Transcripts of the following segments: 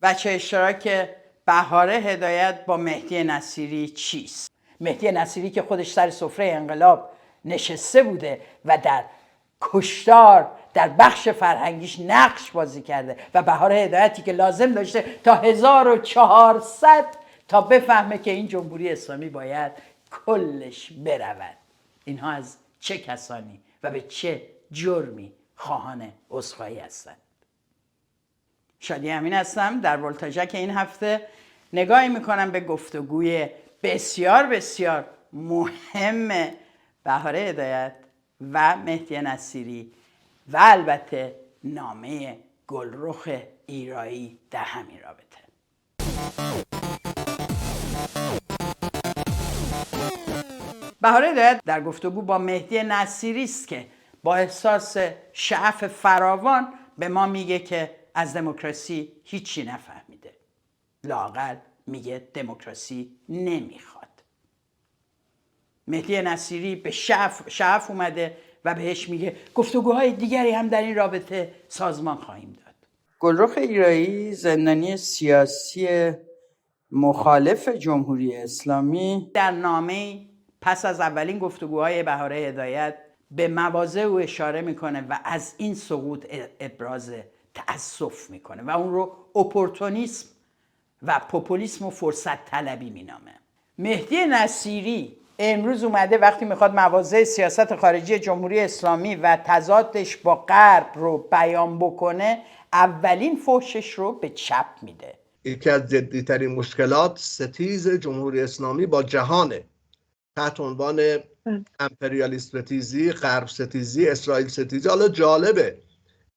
بچه اشتراک بهاره هدایت با مهدی نصیری چیست؟ مهدی نصیری که خودش سر سفره انقلاب نشسته بوده و در کشتار در بخش فرهنگیش نقش بازی کرده و بهاره هدایتی که لازم داشته تا 1400 تا بفهمه که این جمهوری اسلامی باید کلش برود. اینها از چه کسانی و به چه جرمی خواهان عذرخواهی هستند؟ شادی امین هستم. در ولتاژک این هفته نگاهی میکنم به گفتگوی بسیار بسیار مهم بهاره هدایت و مهدی نصیری و البته نامه گلرخ ایرایی در همین رابطه. بهاره هدایت در گفتگو با مهدی نصیری است که با احساس شعف فراوان به ما میگه که از دموکراسی هیچی نفهمیده. لااقل میگه دموکراسی نمیخواد. مهدی نصیری به شعف اومده و بهش میگه گفتگوهای دیگری هم در این رابطه سازمان خواهیم داد. گلرخ ایرایی، زندانی سیاسی مخالف جمهوری اسلامی، در نامه پس از اولین گفتگوهای بهاره هدایت به مواضع او اشاره میکنه و از این سقوط ابراز تأسف میکنه و اون رو اپورتونیسم و پوپولیسم و فرصت طلبی مینامه. مهدی نصیری امروز اومده وقتی میخواد مواضع سیاست خارجی جمهوری اسلامی و تضادش با غرب رو بیان بکنه، اولین فحشش رو به چپ میده. یکی از جدیترین مشکلات ستیز جمهوری اسلامی با جهانه، تحت عنوان امپریالیست ستیزی، غرب ستیزی، اسرائیل ستیزی. حالا جالبه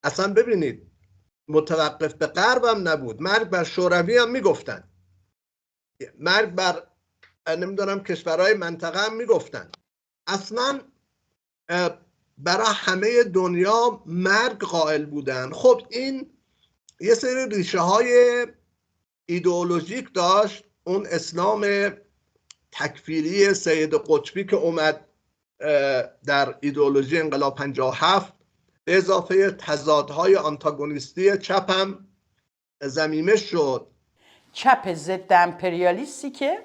اصلا ببینید متوقف به غرب هم نبود، مرگ بر شوروی هم میگفتن، مرگ بر نمیدونم کشورهای منطقه هم میگفتن. اصلا برای همه دنیا مرگ قائل بودن. خب این یه سری ریشه های ایدئولوژیک داشت. اون اسلام تکفیری سید قطبی که اومد در ایدئولوژی انقلاب 57 به اضافه تضادهای آنتاگونیستی چپ هم ضمیمه شد. چپ ضد امپریالیستی که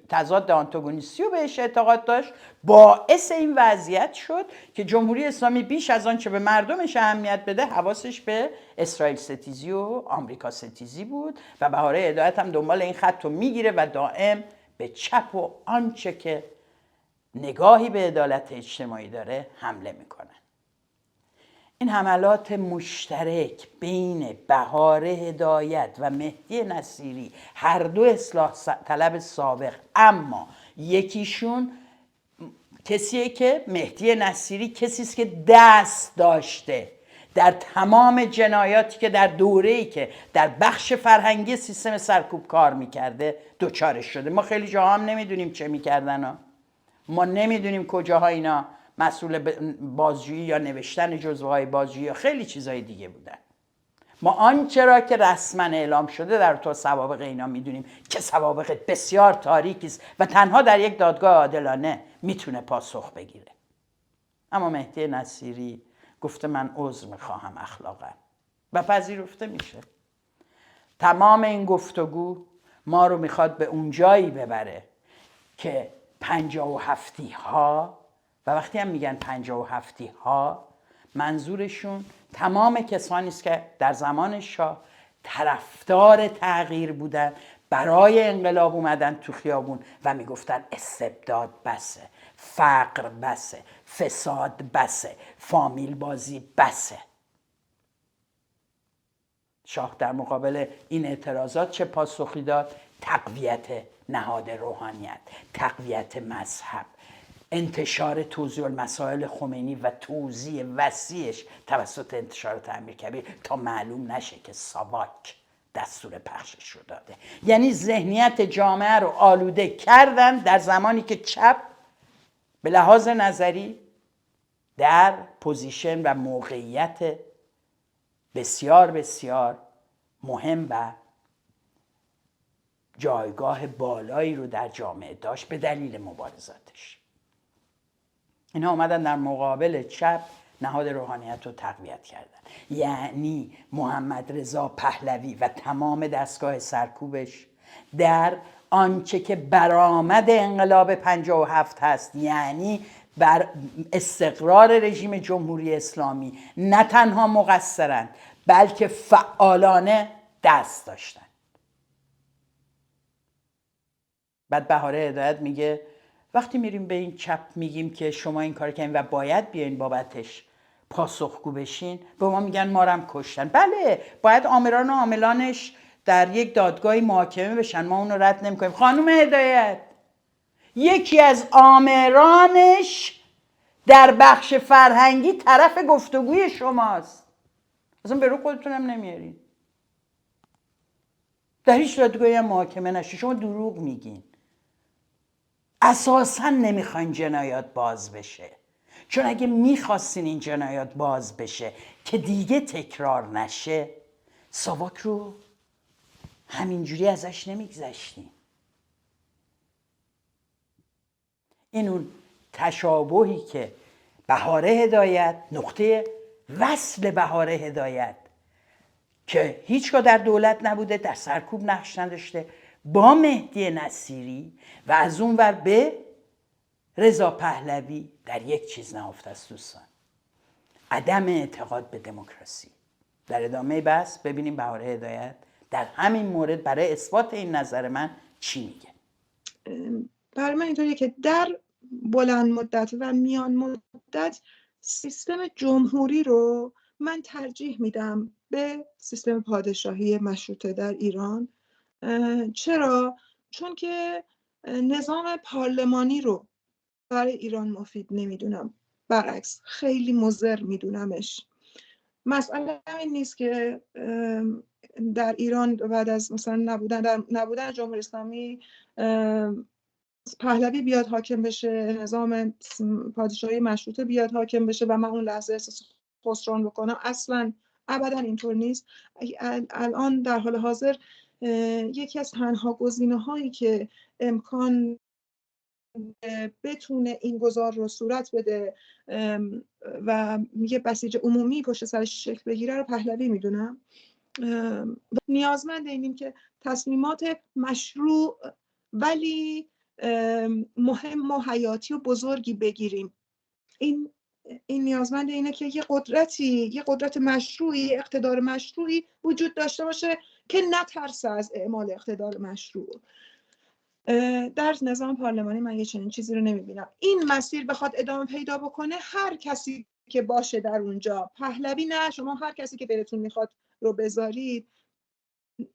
تضاد آنتاگونیستی رو بهش اعتقاد داشت باعث این وضعیت شد که جمهوری اسلامی بیش از آنچه به مردمش اهمیت بده حواسش به اسرائیل ستیزی و آمریکا ستیزی بود و بهاره هدایت هم دنبال این خط رو میگیره و دائم به چپ و آنچه که نگاهی به عدالت اجتماعی داره حمله میکنه. این حملات مشترک بین بهاره هدایت و مهدی نصیری، هر دو اصلاح طلب سابق، اما یکیشون کسیه که مهدی نصیری کسیست که دست داشته در تمام جنایاتی که در دوره‌ای که در بخش فرهنگی سیستم سرکوب کار میکرده دوچارش شده. ما خیلی جاها هم نمیدونیم چه میکردن، ما نمیدونیم کجاها اینا مسئول بازجویی یا نوشتن جزوه‌های بازجویی یا خیلی چیزهای دیگه بودن. ما آنچه را که رسما اعلام شده در تو سوابق اینا میدونیم که سوابق بسیار تاریکی است و تنها در یک دادگاه عادلانه میتونه پاسخ بگیره. اما مهدی نصیری گفته من عذر میخواهم اخلاقا و پذیرفته میشه. تمام این گفتگو ما رو میخواد به اون جایی ببره که 57 ها، و وقتی هم میگن 57 ها منظورشون تمام کسانی است که در زمان شاه طرفدار تغییر بودن، برای انقلاب اومدن تو خیابون و میگفتن استبداد بسه، فقر بسه، فساد بسه، فامیل بازی بسه. شاه در مقابل این اعتراضات چه پاسخی داد؟ تقویت نهاد روحانیت، تقویت مذهب، انتشار توزیع المسائل خمینی و توزیع وسیعش توسط انتشارات امیرکبیر تا معلوم نشه که ساواک دستور پخشش رو داده. یعنی ذهنیت جامعه رو آلوده کردن در زمانی که چپ به لحاظ نظری در پوزیشن و موقعیت بسیار بسیار مهم و جایگاه بالایی رو در جامعه داشت به دلیل مبارزاتش. اینا اومدن در مقابل چپ نهاد روحانیت رو تقویت کردن. یعنی محمد رضا پهلوی و تمام دستگاه سرکوبش در آنچه که برآمد انقلاب 57 هست، یعنی بر استقرار رژیم جمهوری اسلامی، نه تنها مقصرند بلکه فعالانه دست داشتن. بعد بهاره هدایت میگه وقتی میریم به این چپ میگیم که شما این کار کردین و باید بیاین بابتش پاسخگو بشین، به ما میگن ما رم کشتن. بله، باید آمران و عاملانش در یک دادگاهی محاکمه بشن، ما اونو رد نمیکنیم. خانم هدایت، یکی از آمرانش در بخش فرهنگی طرف گفتگوی شماست، اصلا به رو خودتونم نمیارین، در هیچ دادگاهی هم محاکمه نشه. شما دروغ میگین، اساسا نمیخواین جنایات باز بشه، چون اگه میخواستین این جنایات باز بشه که دیگه تکرار نشه، ساواک رو همینجوری ازش نمیگذشتین. این اون تشابهی که بهاره هدایت، نقطه وصل بهاره هدایت که هیچگاه در دولت نبوده، در سرکوب نقش نداشته، با مهدی نصیری و از اون ور به رضا پهلوی در یک چیز نهفته است دوستان: عدم اعتقاد به دموکراسی. در ادامه بحث ببینیم بهاره هدایت در همین مورد برای اثبات این نظر من چی میگه. برای من اینطوریه که در بلند مدت و میان مدت سیستم جمهوری رو من ترجیح میدم به سیستم پادشاهی مشروطه در ایران. چرا؟ چون که نظام پارلمانی رو برای ایران مفید نمیدونم، برعکس خیلی مضر میدونمش. مسئله این نیست که در ایران بعد از مثلا نبودن جمهوری اسلامی پهلوی بیاد حاکم بشه، نظام پادشاهی مشروطه بیاد حاکم بشه و من اون لحظه احساس خسران بکنم. اصلا ابدا اینطور نیست. الان در حال حاضر یکی از تنها گزینه‌هایی که امکان بتونه این گذار رو صورت بده و یه بسیج عمومی پشت سرش شکل بگیره رو پهلوی میدونم. نیازمند اینیم که تصمیمات مشروع ولی مهم و حیاتی و بزرگی بگیریم. این نیازمند اینه که یه قدرت مشروعی، اقتدار مشروعی وجود داشته باشه که نترسه از اعمال اقتدار مشروع. در نظام پارلمانی من یه چنین چیزی رو نمیبینم. این مسیر بخواد ادامه پیدا بکنه، هر کسی که باشه در اونجا، پهلوی نه، شما هر کسی که دلتون میخواد رو بذارید،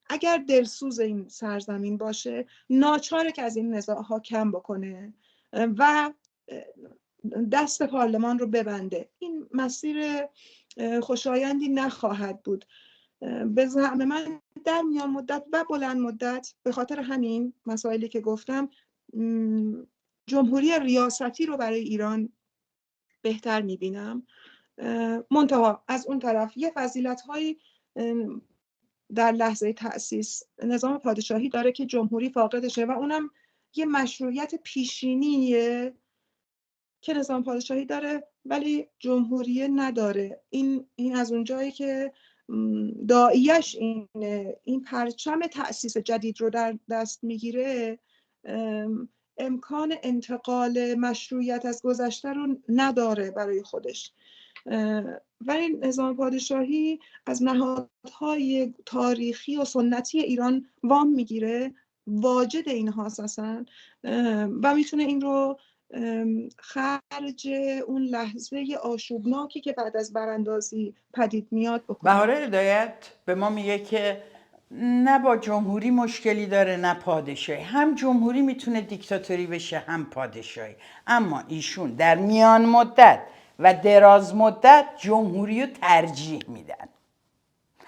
اگر دلسوز این سرزمین باشه ناچاره که از این نزاعها کم بکنه و دست پارلمان رو ببنده. این مسیر خوشایندی نخواهد بود. به زعم من در میان مدت و بلند مدت به خاطر همین مسائلی که گفتم جمهوری ریاستی رو برای ایران بهتر میبینم. منتها از اون طرف یه فضیلت‌هایی در لحظه تأسیس نظام پادشاهی داره که جمهوری فاقدشه و اونم یه مشروعیت پیشینیه که نظام پادشاهی داره ولی جمهوری نداره. این از اونجایی که داعیش این پرچم تأسیس جدید رو در دست میگیره، امکان انتقال مشروعیت از گذشته رو نداره برای خودش. ولی نظام پادشاهی از نهادهای تاریخی و سنتی ایران وام میگیره، واجد اینها اساساً، و میتونه این رو خرج اون لحظه آشوبناکی که بعد از براندازی پدید میاد بکنه. بهاره هدایت به ما میگه که نه با جمهوری مشکلی داره نه پادشاهی، هم جمهوری میتونه دیکتاتوری بشه هم پادشاهی، اما ایشون در میان مدت و دراز مدت جمهوری رو ترجیح میدن.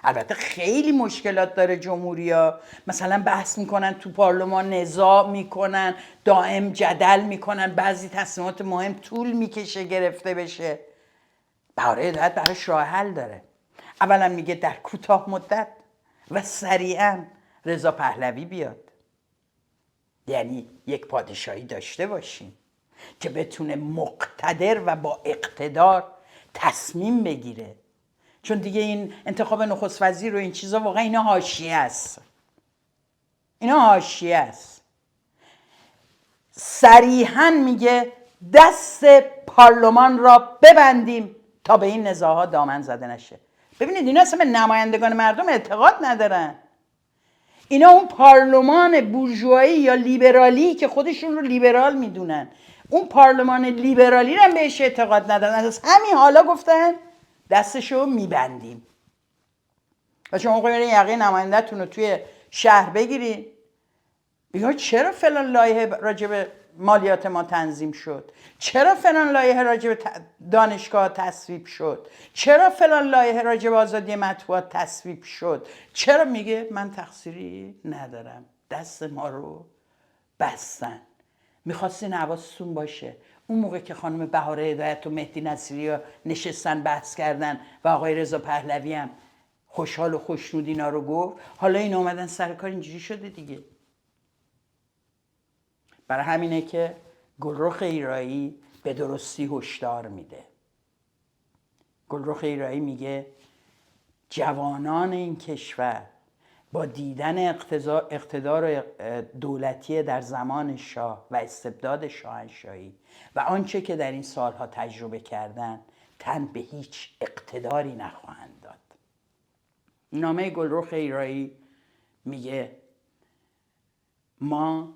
البته خیلی مشکلات داره جمهوری‌ها، مثلا بحث میکنن تو پارلمان، نزاع میکنن، دائم جدل میکنن، بعضی تصمیمات مهم طول میکشه گرفته بشه. بهاره هدایت براش راه حل داره. اولا میگه در کوتاه مدت و سریعا رضا پهلوی بیاد، یعنی یک پادشاهی داشته باشیم که بتونه مقتدر و با اقتدار تصمیم بگیره. چون دیگه این انتخاب نخست وزیر و این چیزا واقعا اینا حاشیه است. اینا حاشیه است. صریحاً میگه دست پارلمان را ببندیم تا به این نزاعات دامن زده نشه. ببینید اینا اصلا به نمایندگان مردم اعتقاد ندارن. اینا اون پارلمان بورژوایی یا لیبرالی که خودشون رو لیبرال میدونن، اون پارلمان لیبرالی رو هم بهش اعتقاد ندارن. از همین حالا گفتن دستشو میبندیم. و شما برید یقه نماینده‌تون رو توی شهر بگیرید، بگید چرا فلان لایحه راجع به مالیات ما تنظیم شد، چرا فلان لایحه راجع به دانشگاه تصویب شد، چرا فلان لایحه راجع به آزادی مطبوعات تصویب شد، چرا؟ میگه من تقصیری ندارم، دست ما رو بستن. میخواستین حواستون باشه اون موقع که خانم بهاره هدایت و مهدی نصیری نشستن بحث کردن و آقای رضا پهلوی هم خوشحال و خوشنود اینا رو گفت، حالا این اومدن سر کار اینجوری شده دیگه. برای همینه که گلرخ ایرایی به درستی هشدار میده. گلرخ ایرایی میگه جوانان این کشور با دیدن اقتدار دولتی در زمان شاه و استبداد شاهنشاهی و آنچه که در این سالها تجربه کردن تن به هیچ اقتداری نخواهند داد. نامه گلرخ ایرایی میگه ما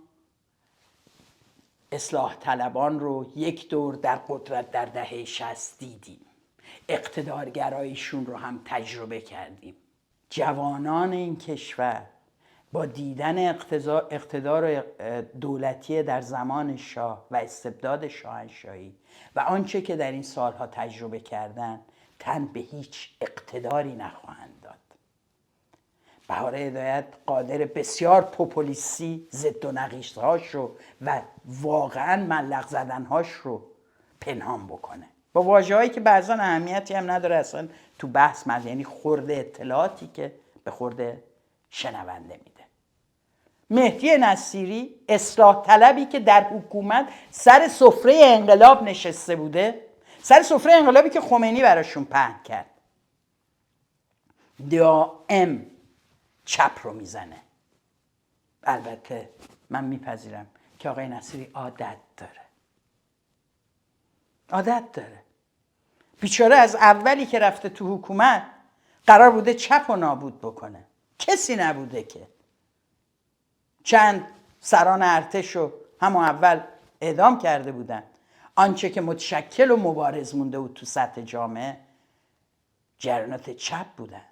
اصلاح طلبان رو یک دور در قدرت در دهه 60 دیدیم، اقتدارگراییشون رو هم تجربه کردیم. جوانان این کشور با دیدن اقتدار دولتی در زمان شاه و استبداد شاهنشاهی و آنچه که در این سالها تجربه کردن تن به هیچ اقتداری نخواهند داد. بهاره هدایت قادر بسیار پوپولیستی ضد و نقیصهاش رو و واقعا ملق زدنهاش رو پنهان بکنه با واژه‌هایی که بعضا اهمیتی هم نداره اصلا تو بحث یعنی خورده اطلاعاتی که به خورده شنونده میده. مهدی نصیری اصلاح طلبی که در حکومت سر سفره انقلاب نشسته بوده، سر سفره انقلابی که خمینی براشون پهن کرد، دائم چپ رو میزنه. البته من میپذیرم که آقای نصیری عادت داره. بیچاره از اولی که رفته تو حکومت قرار بوده چپ و نابود بکنه، کسی نبوده که چند سران ارتش رو همون اول اعدام کرده بودن. آنچه که متشکل و مبارز مونده بود تو سطح جامعه جریانات چپ بودن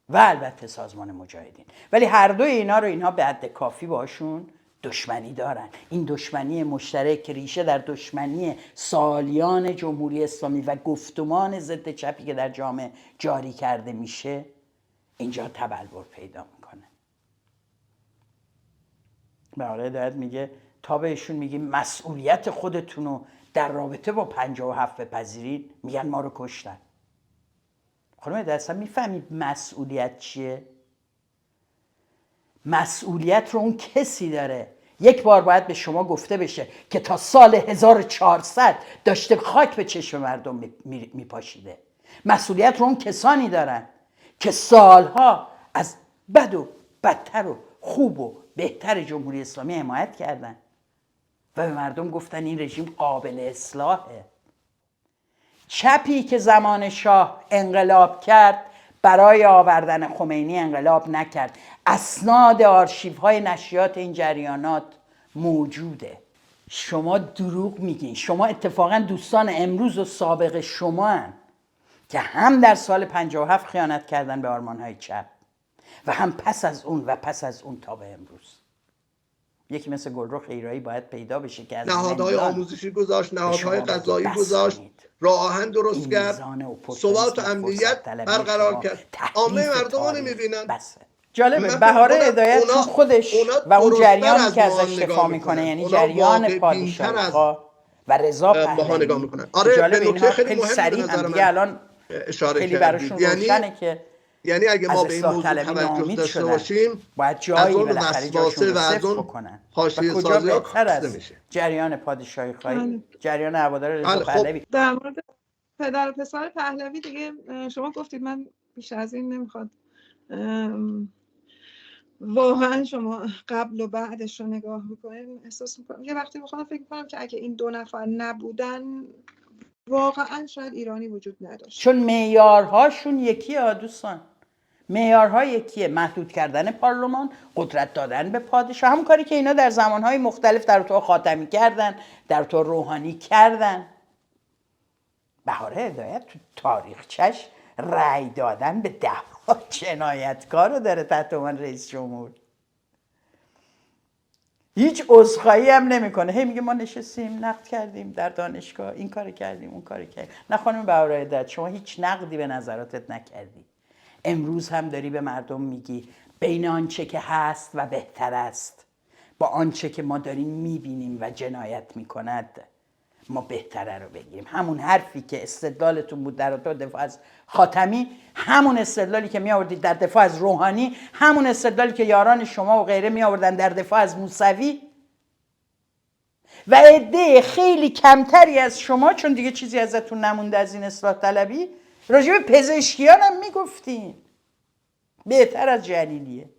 و البته سازمان مجاهدین. ولی هر دوی اینا رو اینها به حد کافی باشون دشمنی دارن. این دشمنی مشترک که ریشه در دشمنی سالیان جمهوری اسلامی و گفتمان ضد چپی که در جامعه جاری کرده میشه اینجا تبلور پیدا میکنه. بهاره هدایت میگه تا بهشون میگیم مسئولیت خودتونو در رابطه با 57 بپذیرید، میگن ما رو کشتن. خانم اصلا میفهمید مسئولیت چیه؟ مسئولیت رو اون کسی داره. یک بار باید به شما گفته بشه که تا سال 1400 داشته خاک به چشم مردم میپاشیده. مسئولیت رو اون کسانی دارن که سالها از بد و بدتر و خوب و بهتر جمهوری اسلامی حمایت کردن و به مردم گفتن این رژیم قابل اصلاحه. چپی که زمان شاه انقلاب کرد برای آوردن خمینی انقلاب نکرد. اسناد آرشیوهای نشریات این جریانات موجوده. شما دروغ میگین. شما اتفاقا دوستان امروز و سابق شما هن که هم در سال 57 خیانت کردن به آرمانهای چپ و هم پس از اون تا به امروز. یکی مثل گلرخ ایرایی باید پیدا بشه که از نهادهای آموزشی گذاشت، نهادهای قضایی گذاشت، راه آهن درست کرد، ثبات و امنیت برقرار کرد. عامه مردم رو نمیبینن. جالبه بهاره هدایت تو خودش و اون جریانی که ازش دفاع میکنه، یعنی جریان پادشاهی و رضا پهلوی، آره به نکته خیلی مهمی به نظر من الان اشاره کردید. یعنی اگه ما به این موضوع توجه داشته باشیم باید جایی بالاخره جاشون رو صفر بکنن و کجا بهتر از جریان پادشاهی خواهی، جریان هوادار رضا پهلوی. در مورد پدر و پسر پهلوی دیگه شما گفتید، من بیش از این نمیخواد. واقعا شما قبل و بعدش رو نگاه میکنین احساس میکنم یه وقتی میخوام فکر کنم که اگه این 2 نفر نبودن واقعا شاید ایرانی وجود نداشت. چون معیارهاشون یکیه دوستان، معیارها یکیه. محدود کردن پارلمان، قدرت دادن به پادشاه، همون کاری که اینا در زمانهای مختلف در تو خاتمی کردن، در تو روحانی کردن. بهاره هدایت تو تاریخچش رأی دادن به 10 جنایتکار رو داره تحت عنوان رئیس جمهور. هیچ عذرخواهی هم نمیکنه، هی میگه ما نشستیم نقد کردیم در دانشگاه، این کار کردیم اون کار کردیم. نه خانم بهاره هدایت، شما هیچ نقدی به نظراتت نکردی. امروز هم داری به مردم میگی بین آنچه که هست و بهتر است با آنچه که ما داریم میبینیم و جنایت میکند ما بهتره رو بگیریم. همون حرفی که استدلالتون بود در دفاع از خاتمی، همون استدلالی که می آوردید در دفاع از روحانی، همون استدلالی که یاران شما و غیره می آوردن در دفاع از موسوی و عده خیلی کمتری از شما، چون دیگه چیزی ازتون نمونده از این اصلاح طلبی، راجع به پزشکیان هم می گفتین بهتر از جلیلیه.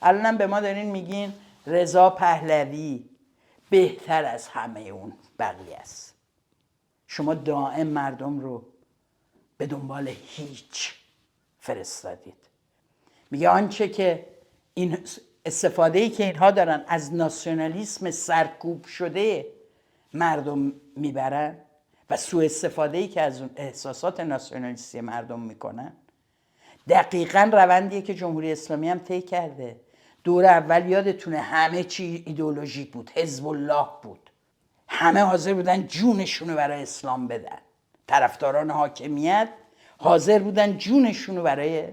الانم به ما دارین میگین رضا پهلوی بهتر از همه اون بقیه است. شما دائم مردم رو به دنبال هیچ فرستادید. میگه آنچه که این استفاده‌ای که اینها دارن از ناسیونالیسم سرکوب شده مردم میبرن و سوء استفاده‌ای که از اون احساسات ناسیونالیستی مردم میکنن، دقیقاً روندیه که جمهوری اسلامی هم طی کرده. دور اول یادتونه همه چی ایدئولوژیک بود، حزب الله بود، همه حاضر بودن جونشونو برای اسلام بدن، طرفداران حاکمیت حاضر بودن جونشونو برای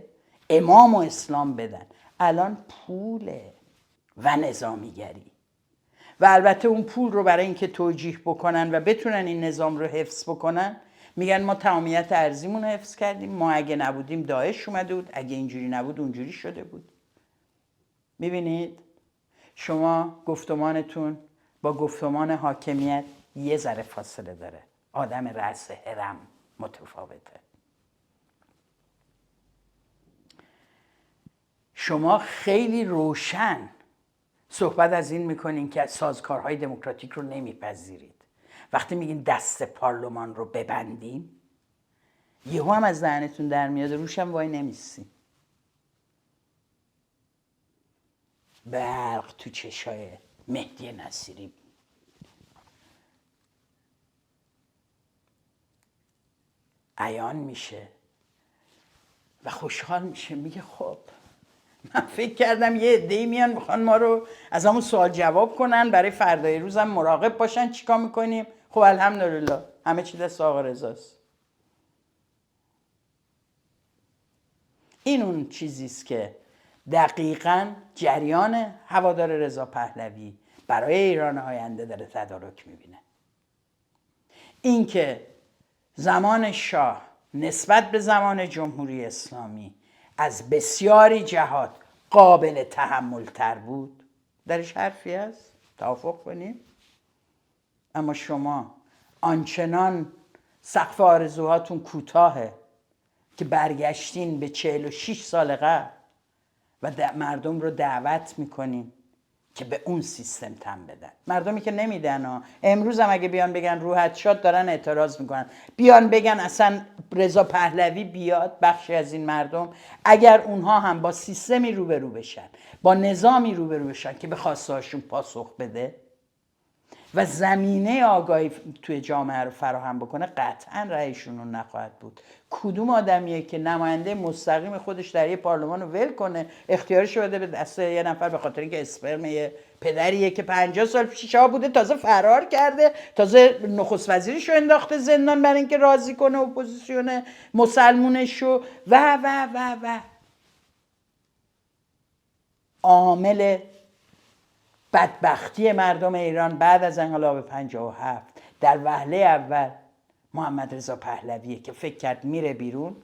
امام و اسلام بدن. الان پوله و نظامیگری و البته اون پول رو برای اینکه توجیه بکنن و بتونن این نظام رو حفظ بکنن میگن ما تمامیت ارضیمون رو حفظ کردیم، ما اگه نبودیم داعش اومده بود، اگه اینجوری نبود اونجوری شده بود. میبینید شما گفتمانتون با گفتمان حاکمیت یه ذره فاصله داره، آدم رأس هرم متفاوته. شما خیلی روشن صحبت از این میکنین که سازوکارهای دموکراتیک رو نمیپذیرید. وقتی میگین دست پارلمان رو ببندیم یهو هم از ذهنتون در میاد، روشم وای نمیسین. برق تو چشای مهدی نصیری عیان میشه و خوشحال میشه، میگه خب من فکر کردم یه عده‌ای میان میخوان ما رو از همون سوال جواب کنن، برای فردای روزم مراقب باشن چیکار میکنیم. خب الحمدلله همه چی دست آقا رضاست. این اون چیزیست که دقیقاً جریان هوادار رضا پهلوی برای ایران آینده داره تدارک میبینه. این که زمان شاه نسبت به زمان جمهوری اسلامی از بسیاری جهات قابل تحمل تر بود، درش حرفی هست، توافق کنیم. اما شما آنچنان سقف آرزوهاتون کوتاهه که برگشتین به 46 سال قبل و مردم رو دعوت میکنین که به اون سیستم تن بدن. مردمی که نمیدن امروز هم اگه بیان بگن روحت شاد دارن اعتراض میکنن، بیان بگن اصلا رضا پهلوی بیاد، بخشی از این مردم اگر اونها هم با سیستمی روبرو بشن، با نظامی روبرو بشن که به خواسته هاشون پاسخ بده و زمینه آگاهی توی جامعه رو فراهم بکنه، قطعا رأیشون رو نخواهد بود. کدوم آدمیه که نماینده مستقیم خودش در یه پارلمان رو ول کنه، اختیارش رو بده به دست یه نفر به خاطر اینکه اسپرم یه پدریه که 50 سال پیش شاه بوده، تازه فرار کرده، تازه نخست وزیرش رو انداخته زندان برای اینکه راضی کنه اپوزیسیون مسلمونش رو و و و و عامل بدبختی مردم ایران بعد از انقلاب 57 در وهله اول محمد رضا پهلویه که فکر کرد میره بیرون،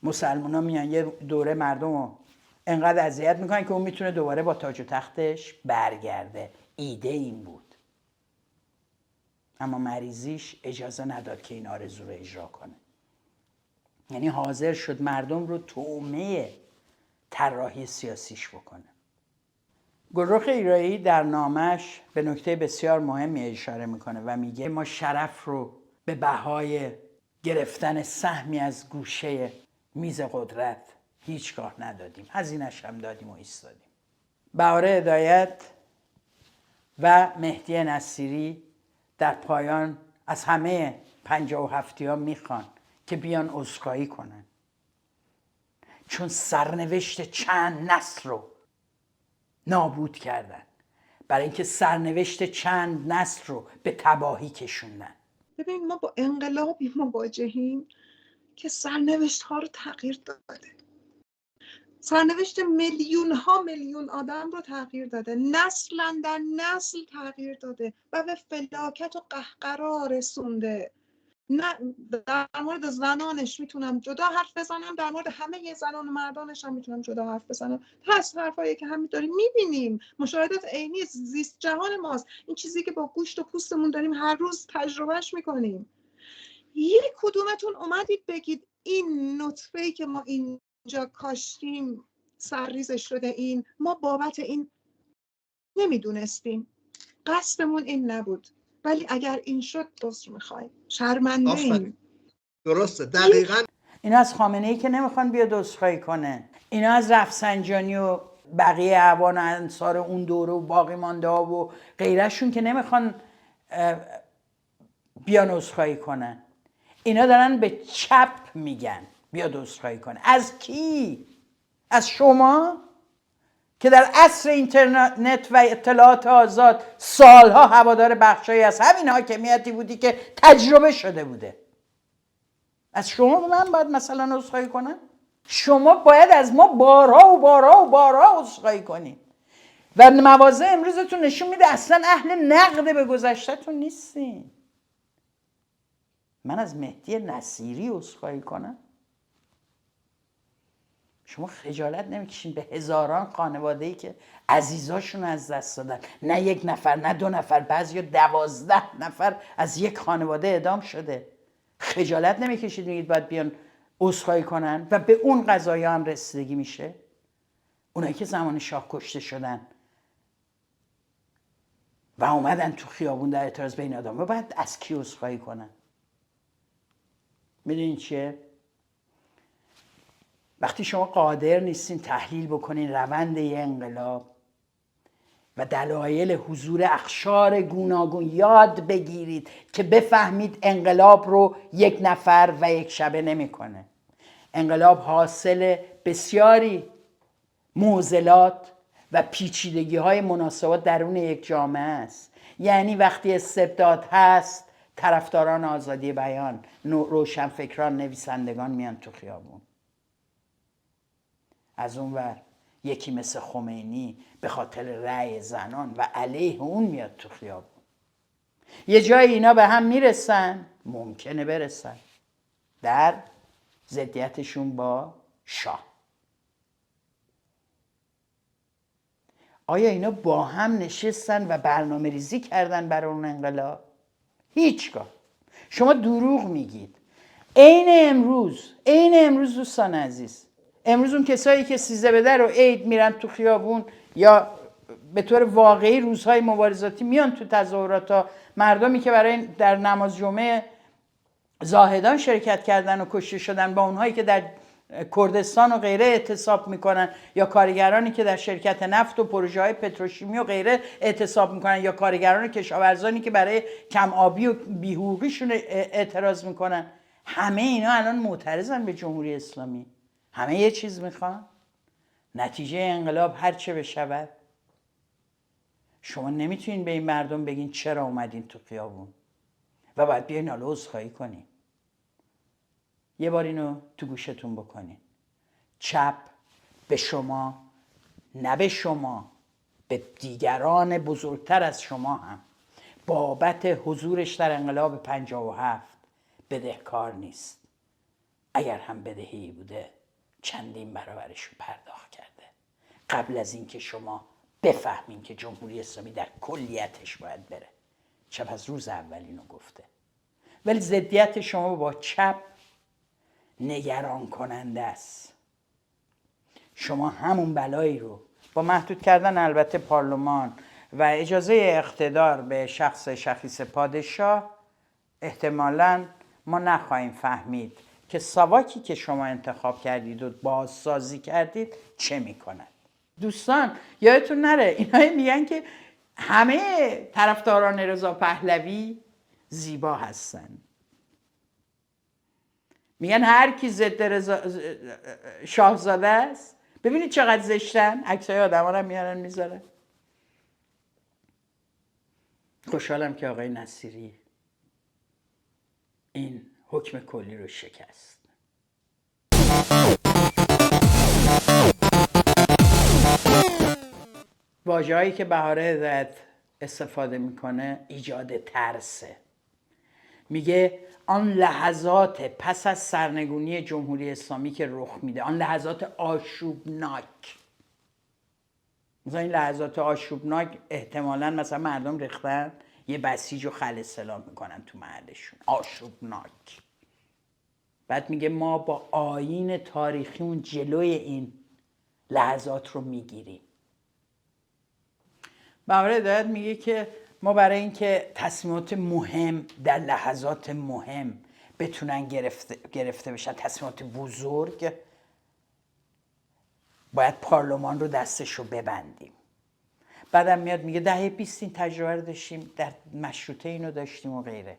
مسلمان ها میان یه دوره مردم رو انقدر اذیت میکنن که اون میتونه دوباره با تاج و تختش برگرده. ایده این بود. اما مریضیش اجازه نداد که این آرزو رو اجرا کنه. یعنی حاضر شد مردم رو طعمه طراحی سیاسیش بکنه. گلرخ ایرایی در نامش به نکته بسیار مهمی اشاره میکنه و میگه ما شرف رو به بهای گرفتن سهمی از گوشه میز قدرت هیچگاه ندادیم، هزینه‌اش هم دادیم و ایستادیم. بهاره هدایت و مهدی نصیری در پایان از همه 57ها میخوان که بیان عذرخواهی کنن، چون سرنوشت چند نسل رو نابود کردن، برای اینکه سرنوشت چند نسل رو به تباهی کشوندن. ببین ما با انقلابی مواجهیم که سرنوشت ها رو تغییر داده، سرنوشت میلیون آدم رو تغییر داده، نسل در نسل تغییر داده و به فلاکت و قهقرا رسونده. نه در مورد زنانش میتونم جدا حرف بزنم، در مورد همه زنان و مردانش هم میتونم جدا حرف بزنم. هست حرفایی که همین داریم میبینیم، مشاهدات عینی زیست جهان ماست، این چیزی که با گوشت و پوستمون داریم هر روز تجربهش میکنیم. یک کدومتون اومدید بگید این نطفه‌ای که ما اینجا کاشتیم سرریزش شده، این ما بابت این نمیدونستیم، قصدمون این نبود، ولی اگر این شد عذر میخوایم، شرمنده ایم. درسته، دقیقاً. اینا از خامنه‌ای که نمیخوان بیاد عذرخواهی کنه، اینا از رفسنجانی و بقیه اعوان و انصار اون دوره و باقی مانده ها و غیرشون که نمیخوان بیان عذرخواهی کنن. اینا دارن به چپ میگن بیاد عذرخواهی کنه. از کی؟ از شما که در عصر اینترنت و اطلاعات آزاد سالها هوادار بخشایی از همین حاکمیتی بودی که تجربه شده بوده. از شما به من باید مثلا عذرخواهی کنم؟ شما باید از ما بارها عذرخواهی کنید و مواضع امروزتون نشون میده اصلا اهل نقد به گذشتهتون نیستین. من از مهدی نصیری عذرخواهی کنم؟ شما خجالت نمیکشین به هزاران خانواده‌ای که عزیزاشون از دست دادن، نه یک نفر نه دو نفر، بعضیا 12 نفر از یک خانواده اعدام شده. خجالت نمیکشید میگید باید بیان عذرخواهی کنن و به اون قضایا هم رسیدگی میشه؟ اونایی که زمان شاه کشته شدن و اومدن تو خیابون در اعتراض به این آدم باید از کی عذرخواهی کنن؟ میدونین چیه؟ وقتی شما قادر نیستین تحلیل بکنین روند یه انقلاب و دلایل حضور اقشار گوناگون، یاد بگیرید که بفهمید انقلاب رو یک نفر و یک شبه نمیکنه. انقلاب حاصل بسیاری معضلات و پیچیدگی های مناسبات درون یک جامعه است. یعنی وقتی استبداد هست، طرفداران آزادی بیان، روشنفکران، نویسندگان میان تو خیابون. از اون ور یکی مثل خمینی به خاطر رأی زنان و علیه اون میاد تو خیابون. یه جای اینا به هم میرسن، ممکنه برسن در ضدیتشون با شاه. آیا اینا با هم نشستن و برنامه ریزی کردن برای اون انقلاب؟ هیچگاه. شما دروغ میگید. عین امروز دوستان عزیز، امروز اون کسایی که 13 بدر و عید میرن تو خیابون یا به طور واقعی روزهای مبارزاتی میان تو تظاهرات، ها مردمی که برای در نماز جمعه زاهدان شرکت کردن و کشته شدن با اونهایی که در کردستان و غیره اعتصاب میکنن، یا کارگرانی که در شرکت نفت و پروژه های پتروشیمی و غیره اعتصاب میکنن، یا کارگران کشاورزانی که برای کم آبی و بی‌حقوقیشون اعتراض میکنن، همه اینا الان معترضن به جمهوری اسلامی. همه یه چیز میخوان، نتیجه انقلاب هر چه بشود. شما نمیتونین به این مردم بگین چرا اومدین تو خیابون و باید بیاین حالا عذرخواهی کنین. یه بار اینو تو گوشتون بکنین. چپ به شما، نه به شما، به دیگران بزرگتر از شما هم بابت حضورش در انقلاب 57 بدهکار نیست. اگر هم بدهی بوده چندین برابرش رو پرداخت کرده قبل از اینکه شما بفهمین که جمهوری اسلامی در کلیتش باید بره. چپ از روز اول اینو گفته. ولی ضدیت شما با چپ نگران کننده است. شما همون بلایی رو با محدود کردن البته پارلمان و اجازه اقتدار به شخص پادشاه احتمالاً ما نخواهیم فهمید که ساواکی که شما انتخاب کردید و بازسازی کردید چه میکند. دوستان یادتون نره اینا میگن که همه طرفداران رضا پهلوی زیبا هستن. میگن هر کی ضد رضا شاهزاده است ببینید چقدر زشتن، عکسای آدما رو میارن میذارن. خوشحالم که آقای نصیری این حکم کلی رو شکست. واژه‌هایی که بهاره هدایت استفاده میکنه ایجاد ترسه. میگه آن لحظات پس از سرنگونی جمهوری اسلامی که رخ میده، آن لحظات آشوبناک. مثلا این لحظات آشوبناک احتمالاً مثلا مردم ریختن یه بسیج رو خل سلام میکنن تو محلشون. آشوبناک. بعد میگه ما با آیین تاریخیمون جلوی این لحظات رو میگیریم. بهاره هدایت میگه که ما برای اینکه تصمیمات مهم در لحظات مهم بتونن گرفته بشن، تصمیمات بزرگ، باید پارلمان رو دستش رو ببندیم. بعدم میاد میگه دهه 20 این تجربه رو داشتیم، در مشروطه اینو داشتیم و غیره.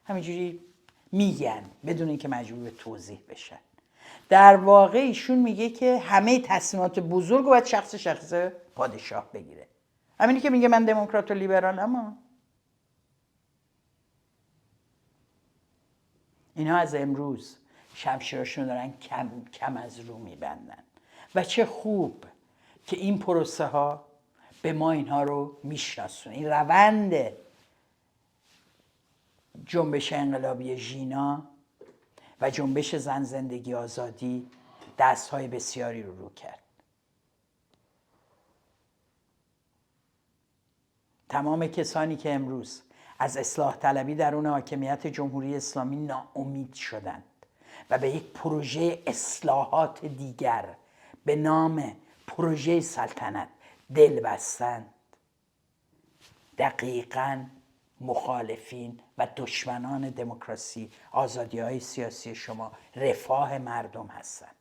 همینجوری میگن بدون اینکه مجبور به توضیح بشن. در واقع ایشون میگه که همه تصمیمات بزرگ رو باید شخص پادشاه بگیره. همینی که میگه من دموکرات و لیبرالم. اینا از امروز شمشیراشون دارن کم از رو میبندن و چه خوب که این پروسه ها به ما اینها رو میشناسونه. این روند جنبش انقلابی ژینا و جنبش زن زندگی آزادی دستهای بسیاری رو کرد. تمام کسانی که امروز از اصلاح طلبی درون حاکمیت جمهوری اسلامی ناامید شدند و به یک پروژه اصلاحات دیگر به نام پروژه سلطنت دل بستند، دقیقاً مخالفین و دشمنان دموکراسی، آزادی‌های سیاسی شما، رفاه مردم هستند.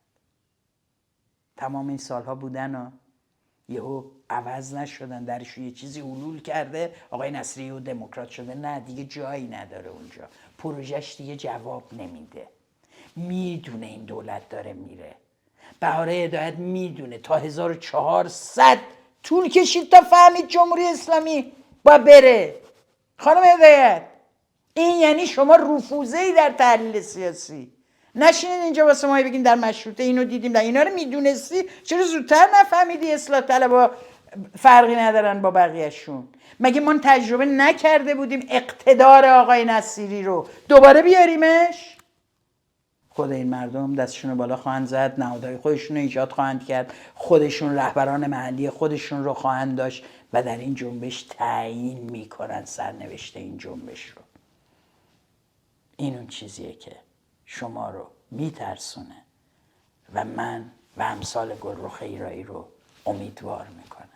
تمام این سالها بودن و یهو عوض نشدن، درش یه چیزی حلول کرده آقای نصیری و دموکرات شده. نه دیگه جایی نداره اونجا، پروژهش دیگه جواب نمیده. میدونه این دولت داره میره. بهاره هدایت میدونه تا 1400 طول کشید تا فهمید جمهوری اسلامی با بره. خانم هدایت این یعنی شما رفوزه‌ای در تحلیل سیاسی. نشینید اینجا واسه ما بگین در مشروطه اینو دیدیم، در اینا رو میدونستی چرا زودتر نفهمیدی اصلاح طلبا فرقی ندارن با بقیه‌شون؟ مگه ما تجربه نکرده بودیم اقتدار آقای نصیری رو دوباره بیاریمش؟ خود این مردم دستشون رو بالا خواهند زد، نهادهای خودشون رو ایجاد خواهند کرد، خودشون رهبران محلی خودشون رو خواهند داشت و در این جنبش تعیین میکنن سرنوشت این جنبش رو. این اون چیزیه که شما رو میترسونه و من و امثال گلرخ ایرایی رو امیدوار میکنه.